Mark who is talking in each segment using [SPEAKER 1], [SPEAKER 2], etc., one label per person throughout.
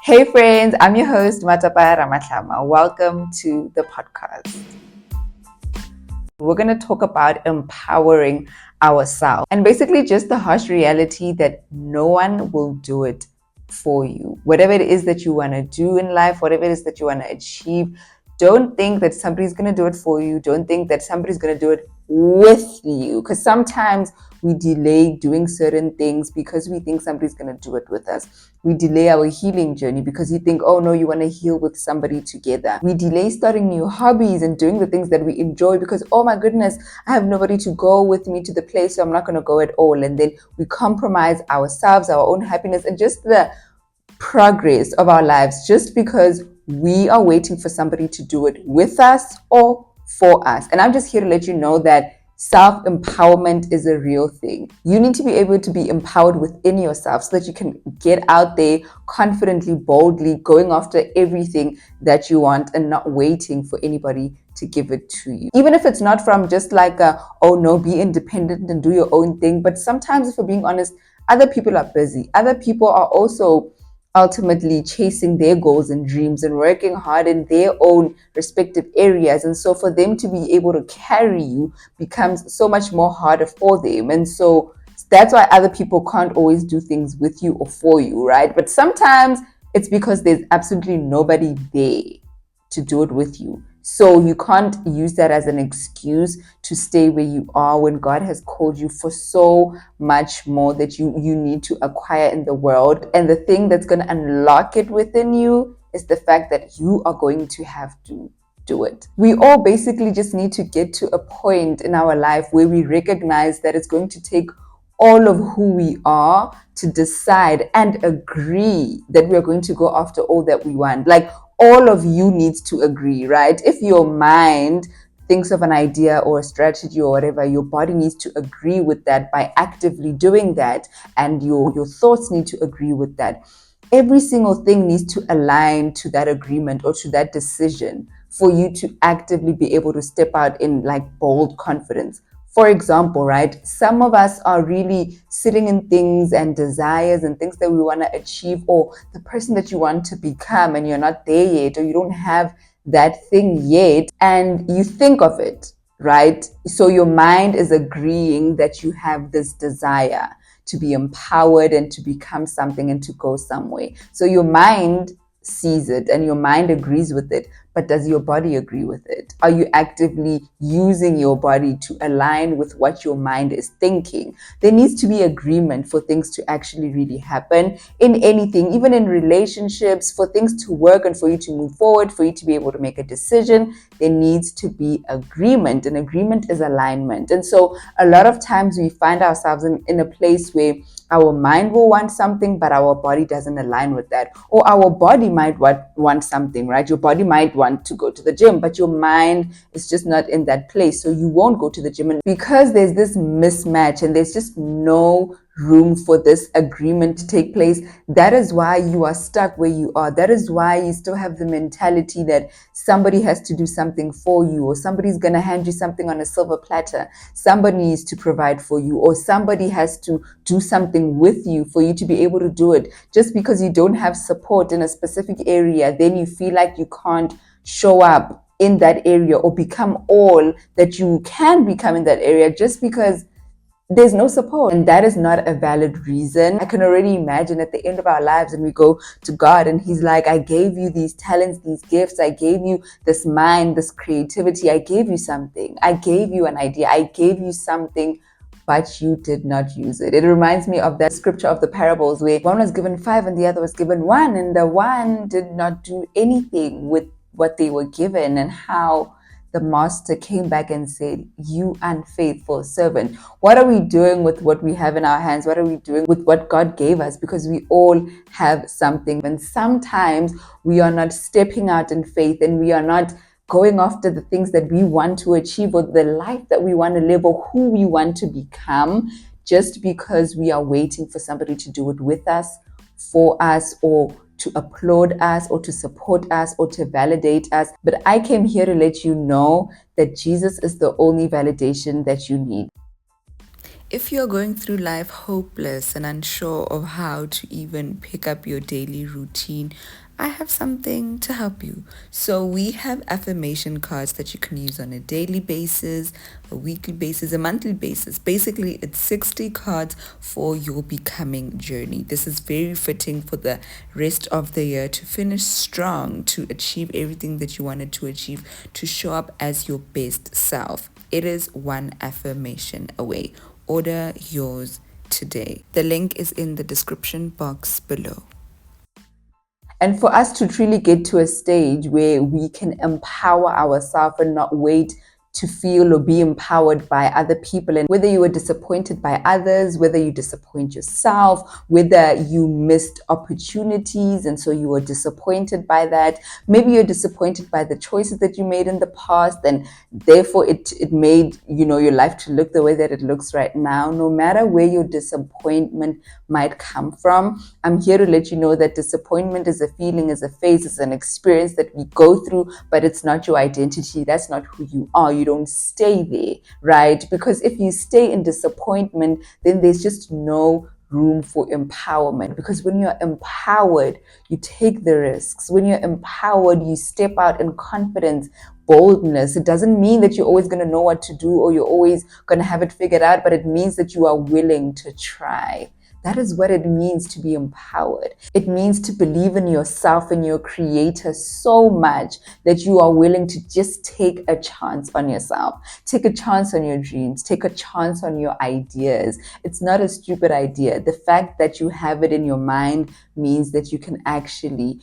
[SPEAKER 1] Hey friends, I'm your host Matapa Ramatlama. Welcome to the podcast. We're going to talk about empowering ourselves and basically just the harsh reality that no one will do it for you. Whatever it is that you want to do in life, whatever it is that you want to achieve, don't think that somebody's going to do it for you. Don't think that somebody's going to do it with you, because sometimes we delay doing certain things because we think somebody's going to do it with us. We delay our healing journey because you think, oh no, you want to heal with somebody together. We delay starting new hobbies and doing the things that we enjoy because, oh my goodness, I have nobody to go with me to the place, so I'm not going to go at all. And then we compromise ourselves, our own happiness, and just the progress of our lives just because we are waiting for somebody to do it with us or for us. And I'm just here to let you know that self-empowerment is a real thing. You need to be able to be empowered within yourself so that you can get out there confidently, boldly, going after everything that you want and not waiting for anybody to give it to you. Even if it's not from just like oh no, be independent and do your own thing. But sometimes, if we're being honest, other people are busy. Other people are also ultimately chasing their goals and dreams and working hard in their own respective areas. And so for them to be able to carry you becomes so much more harder for them. And so that's why other people can't always do things with you or for you, right? But sometimes it's because there's absolutely nobody there to do it with you. So you can't use that as an excuse to stay where you are when God has called you for so much more that you need to acquire in the world. And the thing that's going to unlock it within you is the fact that you are going to have to do it. We all basically just need to get to a point in our life where we recognize that it's going to take all of who we are to decide and agree that we are going to go after all that we want. Like, all of you needs to agree, right? If your mind thinks of an idea or a strategy or whatever, your body needs to agree with that by actively doing that, and your thoughts need to agree with that. Every single thing needs to align to that agreement or to that decision for you to actively be able to step out in like bold confidence. For example, right, some of us are really sitting in things and desires and things that we want to achieve, or the person that you want to become, and you're not there yet, or you don't have that thing yet, and you think of it, right? So your mind is agreeing that you have this desire to be empowered and to become something and to go somewhere. So your mind sees it and your mind agrees with it, but does your body agree with it? Are you actively using your body to align with what your mind is thinking? There needs to be agreement for things to actually really happen in anything, even in relationships, for things to work and for you to move forward, for you to be able to make a decision. There needs to be agreement, and agreement is alignment. And so a lot of times we find ourselves in a place where our mind will want something, but our body doesn't align with that. Or our body might want something, right? Your body might want to go to the gym, but your mind is just not in that place. So you won't go to the gym. And because there's this mismatch and there's just no room for this agreement to take place, that is why you are stuck where you are. That is why you still have the mentality that somebody has to do something for you, or somebody's going to hand you something on a silver platter. Somebody needs to provide for you, or somebody has to do something with you for you to be able to do it. Just because you don't have support in a specific area, then you feel like you can't show up in that area or become all that you can become in that area just because there's no support. And that is not a valid reason. I can already imagine at the end of our lives and we go to God and he's like, I gave you these talents, these gifts. I gave you this mind, this creativity. I gave you something. I gave you an idea. I gave you something, but you did not use it. It reminds me of that scripture of the parables where one was given 5 and the other was given 1, and the one did not do anything with what they were given, and how the master came back and said, you unfaithful servant. What are we doing with what we have in our hands? What are we doing with what God gave us? Because we all have something. And sometimes we are not stepping out in faith, and we are not going after the things that we want to achieve, or the life that we want to live, or who we want to become, just because we are waiting for somebody to do it with us, for us, or to applaud us, or to support us, or to validate us. But I came here to let you know that Jesus is the only validation that you need.
[SPEAKER 2] If you're going through life hopeless and unsure of how to even pick up your daily routine, I have something to help you. So, we have affirmation cards that you can use on a daily basis, a weekly basis, a monthly basis. Basically, it's 60 cards for your becoming journey. This is very fitting for the rest of the year to finish strong, to achieve everything that you wanted to achieve, to show up as your best self. It is one affirmation away. Order yours today. The link is in the description box below.
[SPEAKER 1] And for us to truly get to a stage where we can empower ourselves and not wait to feel or be empowered by other people, and whether you were disappointed by others, whether you disappoint yourself, whether you missed opportunities and so you were disappointed by that, maybe you're disappointed by the choices that you made in the past and therefore it made your life to look the way that it looks right now. No matter where your disappointment might come from, I'm here to let you know that disappointment is a feeling, is a phase, is an experience that we go through, but it's not your identity. That's not who you are. You don't stay there, right? Because if you stay in disappointment, then there's just no room for empowerment. Because when you're empowered, you take the risks. When you're empowered, you step out in confidence, boldness. It doesn't mean that you're always going to know what to do or you're always going to have it figured out, but it means that you are willing to try. That is what it means to be empowered. It means to believe in yourself and your creator so much that you are willing to just take a chance on yourself. Take a chance on your dreams. Take a chance on your ideas. It's not a stupid idea. The fact that you have it in your mind means that you can actually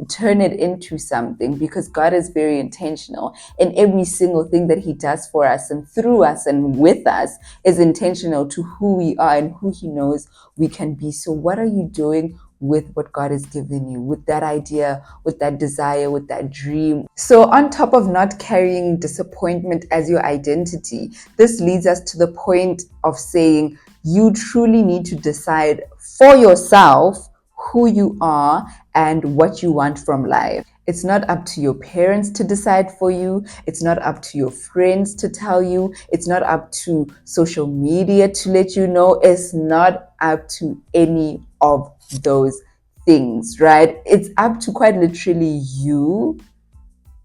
[SPEAKER 1] turn it into something, because God is very intentional, and every single thing that He does for us and through us and with us is intentional to who we are and who He knows we can be. So what are you doing with what God has given you, with that idea, with that desire, with that dream? So on top of not carrying disappointment as your identity, this leads us to the point of saying you truly need to decide for yourself who you are and what you want from life. It's not up to your parents to decide for you. It's not up to your friends to tell you. It's not up to social media to let you know. It's not up to any of those things, right? It's up to quite literally you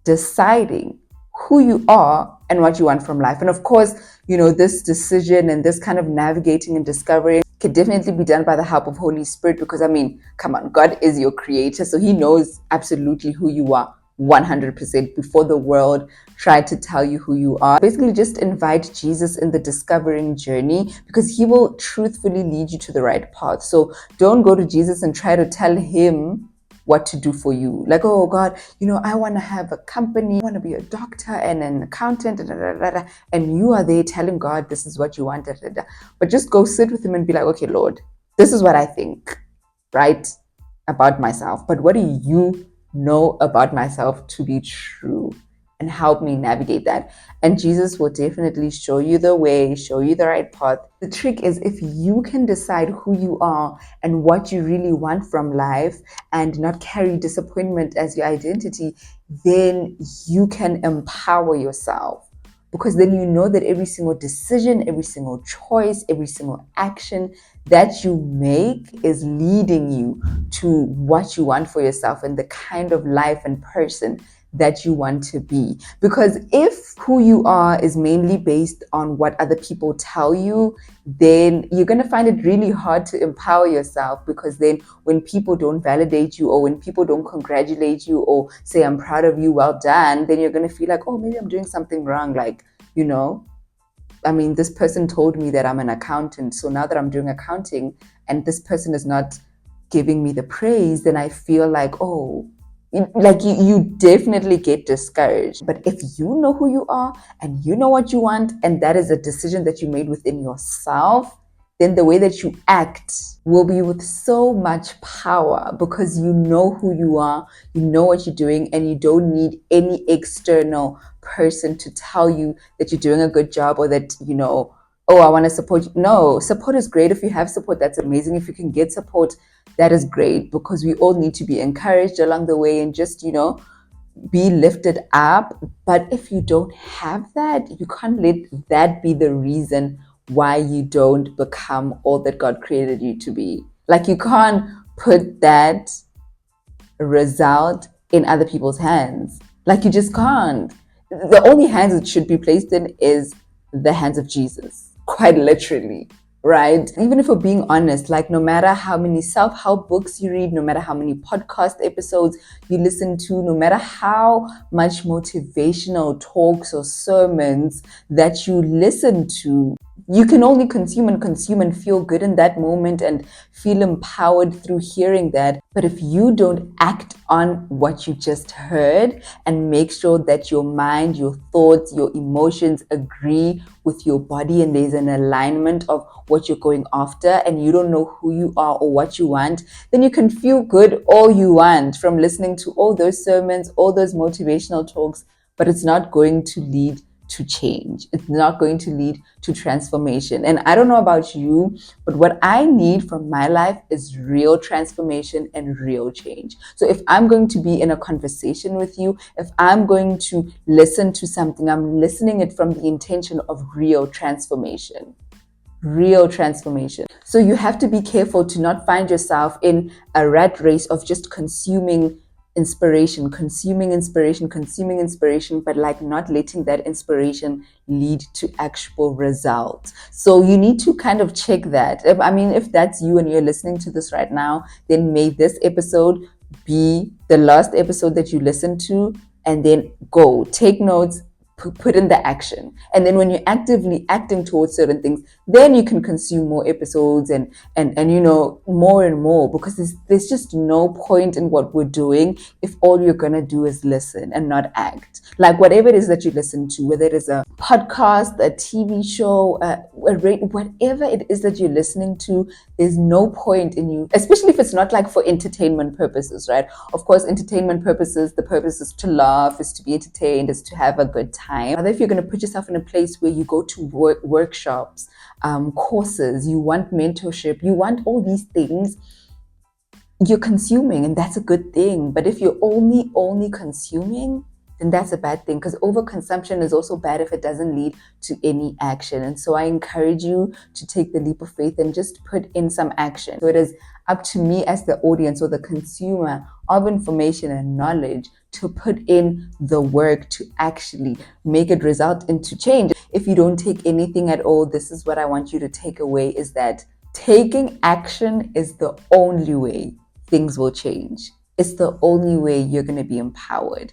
[SPEAKER 1] deciding who you are and what you want from life. And of course, this decision and this kind of navigating and discovering can definitely be done by the help of Holy Spirit, because come on, God is your creator, so He knows absolutely who you are 100% before the world tried to tell you who you are. Basically, just invite Jesus in the discovering journey, because He will truthfully lead you to the right path. So don't go to Jesus and try to tell Him what to do for you. Like, oh God, I want to have a company, I want to be a doctor and an accountant, and you are there telling God this is what you want. But just go sit with Him and be like, okay, Lord, this is what I think, right, about myself. But what do you know about myself to be true? And help me navigate that. And Jesus will definitely show you the way, show you the right path. The trick is, if you can decide who you are and what you really want from life and not carry disappointment as your identity, then you can empower yourself. Because then you know that every single decision, every single choice, every single action that you make is leading you to what you want for yourself and the kind of life and person that you want to be. Because if who you are is mainly based on what other people tell you, then you're going to find it really hard to empower yourself, because then when people don't validate you, or when people don't congratulate you or say, I'm proud of you, well done, then you're going to feel like, oh, maybe I'm doing something wrong. Like, this person told me that I'm an accountant, so now that I'm doing accounting and this person is not giving me the praise, then I feel like, oh, like you definitely get discouraged. But if you know who you are and you know what you want, and that is a decision that you made within yourself, then the way that you act will be with so much power, because you know who you are, you know what you're doing, and you don't need any external person to tell you that you're doing a good job, or that, oh, I want to support you. No, support is great. If you have support, that's amazing. If you can get support, that is great, because we all need to be encouraged along the way and just, be lifted up. But if you don't have that, you can't let that be the reason why you don't become all that God created you to be. Like, you can't put that result in other people's hands. Like, you just can't. The only hands it should be placed in is the hands of Jesus, quite literally, right? Even if we're being honest, like, no matter how many self-help books you read, no matter how many podcast episodes you listen to, no matter how much motivational talks or sermons that you listen to, you can only consume and feel good in that moment and feel empowered through hearing that. But if you don't act on what you just heard and make sure that your mind, your thoughts, your emotions agree with your body and there's an alignment of what you're going after, and you don't know who you are or what you want, then you can feel good all you want from listening to all those sermons, all those motivational talks, but it's not going to lead to change. It's not going to lead to transformation. And I don't know about you, but what I need from my life is real transformation and real change. So if I'm going to be in a conversation with you, if I'm going to listen to something, I'm listening it from the intention of real transformation. Real transformation. So you have to be careful to not find yourself in a rat race of just consuming inspiration, but like not letting that inspiration lead to actual results. So you need to kind of check that. If that's you and you're listening to this right now, then may this episode be the last episode that you listen to, and then go take notes, put in the action. And then when you're actively acting towards certain things, then you can consume more episodes and more and more, because there's just no point in what we're doing if all you're gonna do is listen and not act. Like, whatever it is that you listen to, whether it is a podcast, a TV show, whatever it is that you're listening to, there's no point in you, especially if it's not like for entertainment purposes, right? Of course, entertainment purposes, the purpose is to laugh, is to be entertained, is to have a good time. Rather, if you're going to put yourself in a place where you go to workshops, courses, you want mentorship, you want all these things, you're consuming, and that's a good thing. But if you're only consuming, then that's a bad thing, because overconsumption is also bad if it doesn't lead to any action. And so I encourage you to take the leap of faith and just put in some action. So it is up to me as the audience or the consumer of information and knowledge to put in the work to actually make it result into change. If you don't take anything at all, this is what I want you to take away, is that taking action is the only way things will change. It's the only way you're going to be empowered.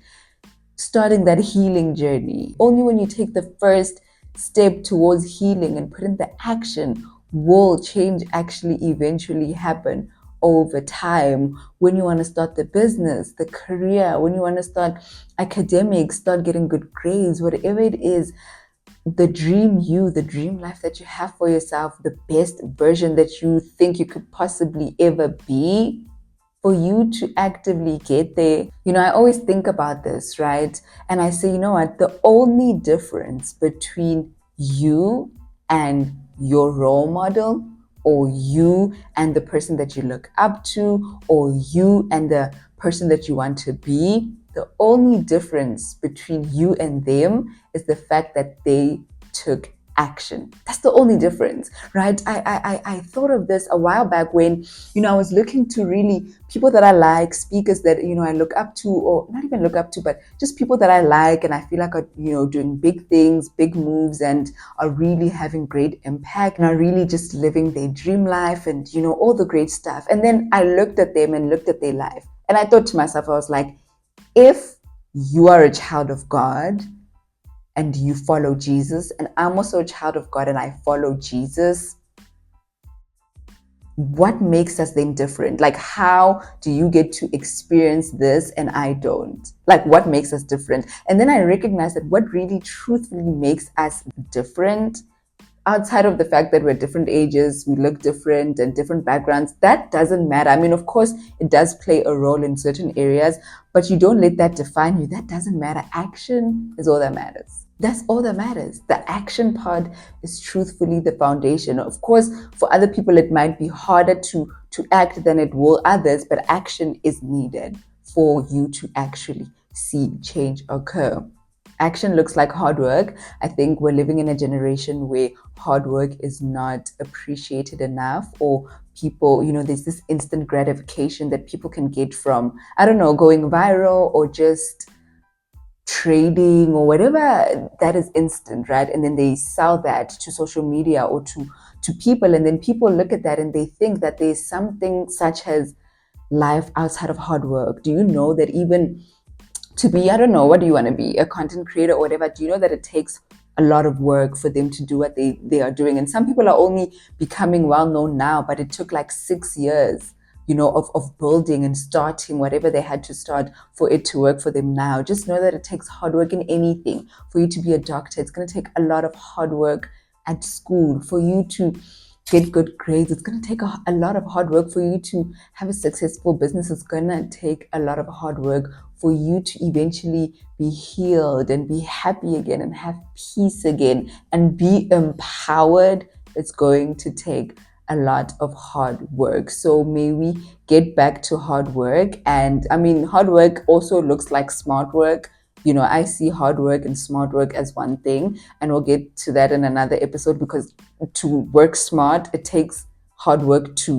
[SPEAKER 1] Starting that healing journey, only when you take the first step towards healing and put in the action will change actually eventually happen over time. When you want to start the business, the career, when you want to start academics, start getting good grades, whatever it is, the dream life that you have for yourself, the best version that you think you could possibly ever be, for you to actively get there. I always think about this, right? And I say, you know what? The only difference between you and your role model, or you and the person that you look up to, or you and the person that you want to be, the only difference between you and them is the fact that they took action. That's the only difference, right? I thought of this a while back when, I was looking to really people that I like, speakers that, I look up to, or not even look up to, but just people that I like and I feel like are, doing big things, big moves, and are really having great impact and are really just living their dream life and, all the great stuff. And then I looked at them and looked at their life. And I thought to myself, I was like, if you are a child of God, and you follow Jesus, and I'm also a child of God and I follow Jesus, what makes us then different? Like, how do you get to experience this and I don't? Like, what makes us different? And then I recognized that what really truthfully makes us different, outside of the fact that we're different ages, we look different and different backgrounds, that doesn't matter. Of course, it does play a role in certain areas, but you don't let that define you. That doesn't matter. Action is all that matters. That's all that matters. The action part is truthfully the foundation. Of course, for other people, it might be harder to act than it will others, but action is needed for you to actually see change occur. action looks like hard work. I think we're living in a generation where hard work is not appreciated enough, or people, there's this instant gratification that people can get from, I don't know, going viral or just trading or whatever that is instant, right? And then they sell that to social media or to people, and then people look at that and they think that there's something such as life outside of hard work. Do you know that even to be, I don't know, what do you want to be, a content creator or whatever, do you know that it takes a lot of work for them to do what they are doing? And some people are only becoming well known now, but it took like 6 years, of building and starting whatever they had to start for it to work for them now. Just know that it takes hard work in anything. For you to be a doctor, it's going to take a lot of hard work at school. For you to get good grades, it's going to take a lot of hard work. For you to have a successful business, it's going to take a lot of hard work. For you to eventually be healed and be happy again and have peace again and be empowered, it's going to take a lot of hard work. So may we get back to hard work. And I mean, hard work also looks like smart work. I see hard work and smart work as one thing, and we'll get to that in another episode, because to work smart, it takes hard work to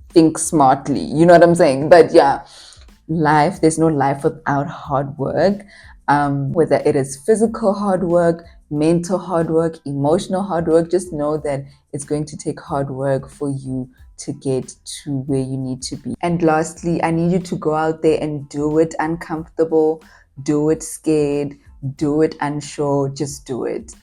[SPEAKER 1] think smartly. You know what I'm saying? But yeah, there's no life without hard work. Whether it is physical hard work, mental hard work, emotional hard work, just know that it's going to take hard work for you to get to where you need to be. And lastly, I need you to go out there and do it uncomfortable, do it scared, do it unsure, just do it.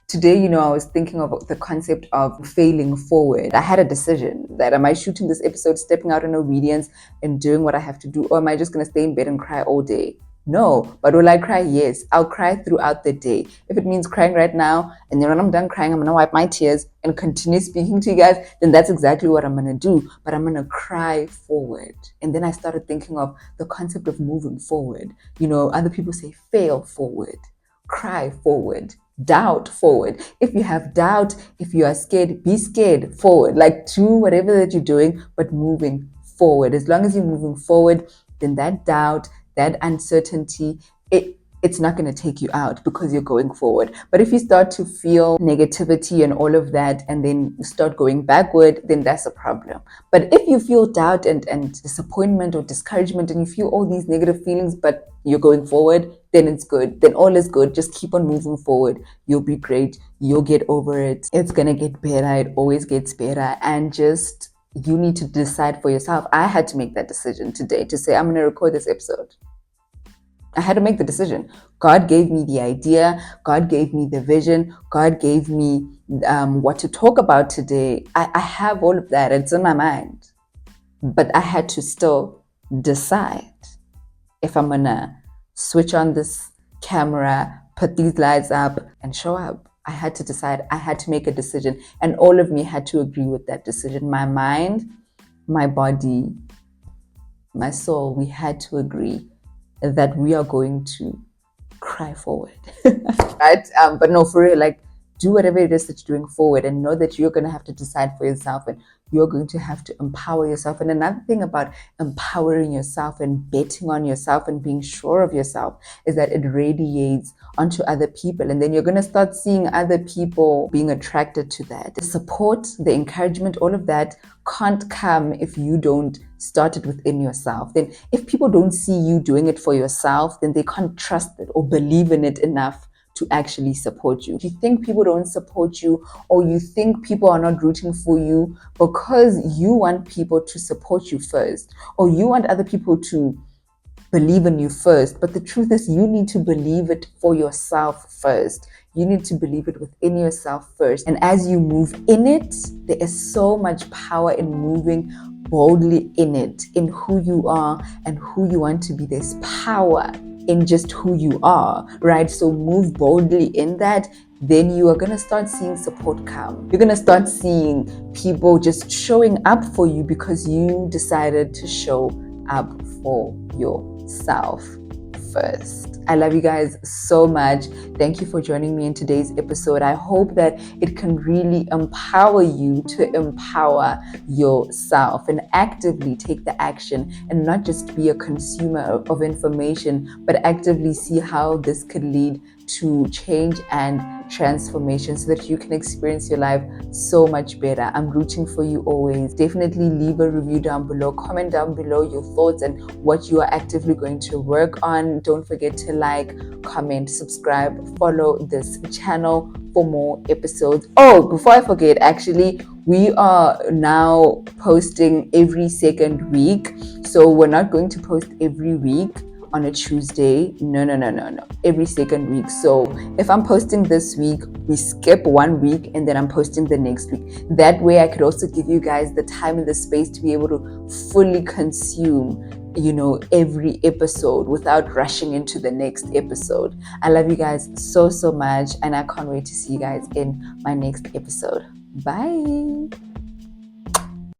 [SPEAKER 1] Today, I was thinking of the concept of failing forward. I had a decision that, am I shooting this episode, stepping out in obedience and doing what I have to do, or am I just going to stay in bed and cry all day? No. But will I cry? Yes. I'll cry throughout the day. If it means crying right now, and then when I'm done crying, I'm going to wipe my tears and continue speaking to you guys, then that's exactly what I'm going to do. But I'm going to cry forward. And then I started thinking of the concept of moving forward. Other people say fail forward, cry forward, doubt forward. If you have doubt, if you are scared, be scared forward. Like, do whatever that you're doing, but moving forward. As long as you're moving forward, then that doubt, that uncertainty, it's not going to take you out, because you're going forward. But if you start to feel negativity and all of that, and then start going backward, then that's a problem. But if you feel doubt and disappointment or discouragement, and you feel all these negative feelings, but you're going forward, then it's good. Then all is good. Just keep on moving forward. You'll be great. You'll get over it. It's going to get better. It always gets better. And just, you need to decide for yourself. I had to make that decision today to say, I'm going to record this episode. I had to make the decision. God gave me the idea. God gave me the vision. God gave me what to talk about today. I have all of that. It's in my mind. But I had to still decide if I'm going to switch on this camera, put these lights up, and show up. I had to decide. I had to make a decision. And all of me had to agree with that decision. My mind, my body, my soul, we had to agree that we are going to cry forward. Right? But no, for real, like, do whatever it is that you're doing forward, and know that you're going to have to decide for yourself, and you're going to have to empower yourself. And another thing about empowering yourself and betting on yourself and being sure of yourself is that it radiates onto other people. And then you're going to start seeing other people being attracted to that. The support, the encouragement, all of that can't come if you don't start it within yourself. Then if people don't see you doing it for yourself, then they can't trust it or believe in it enough to actually support you. If you think people don't support you, or you think people are not rooting for you because you want people to support you first, or you want other people to believe in you first, but the truth is, you need to believe it for yourself first. You need to believe it within yourself first. And as you move in it, there is so much power in moving boldly in it, in who you are and who you want to be. There's power in just who you are, right? So move boldly in that. Then you are going to start seeing support come. You're going to start seeing people just showing up for you because you decided to show up for yourself first. I love you guys so much. Thank you for joining me in today's episode. I hope that it can really empower you to empower yourself and actively take the action and not just be a consumer of information, but actively see how this could lead to change and transformation so that you can experience your life so much better. I'm rooting for you always. Definitely leave a review down below, comment down below your thoughts and what you are actively going to work on. Don't forget to like, comment, subscribe, follow this channel for more episodes. Oh, before I forget, actually, we are now posting every second week. So we're not going to post every week on a Tuesday. No. Every second week. So if I'm posting this week, we skip 1 week and then I'm posting the next week. That way I could also give you guys the time and the space to be able to fully consume, every episode without rushing into the next episode. I love you guys so much and I can't wait to see you guys in my next episode. Bye.